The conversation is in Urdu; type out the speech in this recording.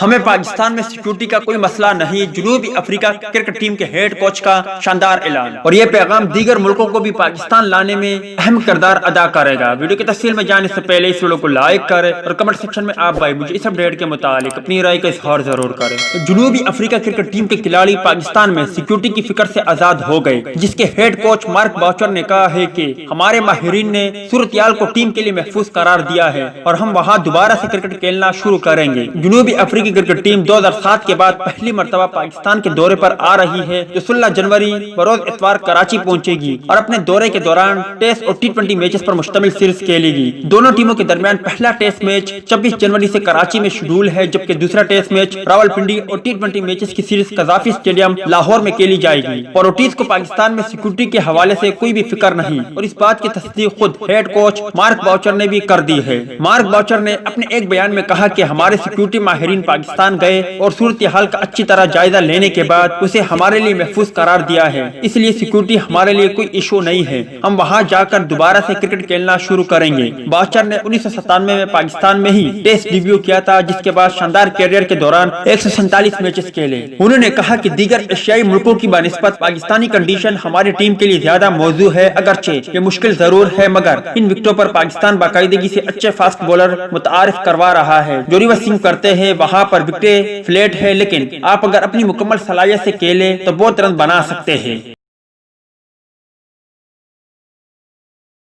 ہمیں پاکستان میں سیکیورٹی کا کوئی مسئلہ نہیں، جنوبی افریقہ کرکٹ ٹیم کے ہیڈ کوچ کا شاندار اعلان، اور یہ پیغام دیگر ملکوں کو بھی پاکستان لانے میں اہم کردار ادا کرے گا۔ ویڈیو کی تفصیل میں جانے سے پہلے اس ویڈیو کو لائک کریں اور کمنٹ سیکشن میں آپ بھائی مجھے اس اپڈیٹ کے متعلق اپنی رائے کا اظہار ضرور کریں۔ جنوبی افریقہ کرکٹ ٹیم کے کھلاڑی پاکستان میں سیکیورٹی کی فکر سے آزاد ہو گئے، جس کے ہیڈ کوچ مارک باؤچر نے کہا ہے کہ ہمارے ماہرین نے صورتحال کو ٹیم کے لیے محفوظ قرار دیا ہے اور ہم وہاں دوبارہ سے کرکٹ کھیلنا شروع کریں گے۔ جنوبی افریقی کرکٹ ٹیم 2007 کے بعد پہلی مرتبہ پاکستان کے دورے پر آ رہی ہے، جو 16 جنوری بروز اتوار کراچی پہنچے گی اور اپنے دورے کے دوران ٹیسٹ اور T20 میچز پر مشتمل سیریز کھیلے گی۔ دونوں ٹیموں کے درمیان پہلا ٹیسٹ میچ 26 جنوری سے کراچی میں شیڈول ہے، جبکہ دوسرا ٹیسٹ میچ راولپنڈی اور T20 میچز کی سیریز قذافی اسٹیڈیم لاہور میں کھیلی جائے گی۔ پروٹیز کو پاکستان میں سیکیورٹی کے حوالے سے کوئی بھی فکر نہیں، اور اس بات کی تصدیق خود ہیڈ کوچ مارک باؤچر نے بھی کر دی ہے۔ مارک باؤچر نے اپنے ایک بیان میں کہا کہ ہمارے سیکیورٹی ماہرین پاکستان گئے اور صورتحال کا اچھی طرح جائزہ لینے کے بعد اسے ہمارے لیے محفوظ قرار دیا ہے، اس لیے سیکیورٹی ہمارے لیے کوئی ایشو نہیں ہے، ہم وہاں جا کر دوبارہ سے کرکٹ کھیلنا شروع کریں گے۔ باؤچر نے 1997 میں پاکستان میں ہی ٹیسٹ ڈیبیو کیا تھا، جس کے بعد شاندار کیریئر کے دوران 147 میچز کھیلے۔ انہوں نے کہا کہ دیگر ایشیائی ملکوں کی بنسبت پاکستانی کنڈیشن ہماری ٹیم کے لیے زیادہ موزوں ہے، اگرچہ یہ مشکل ضرور ہے، مگر ان وکٹوں پر پاکستان باقاعدگی سے اچھے فاسٹ بولر متعارف کروا رہا ہے جو ریورس سوئنگ کرتے ہیں۔ وہاں پر وکٹیں فلیٹ ہے، لیکن آپ اگر اپنی مکمل صلاحیت سے کھیلیں تو بہت رن بنا سکتے ہیں۔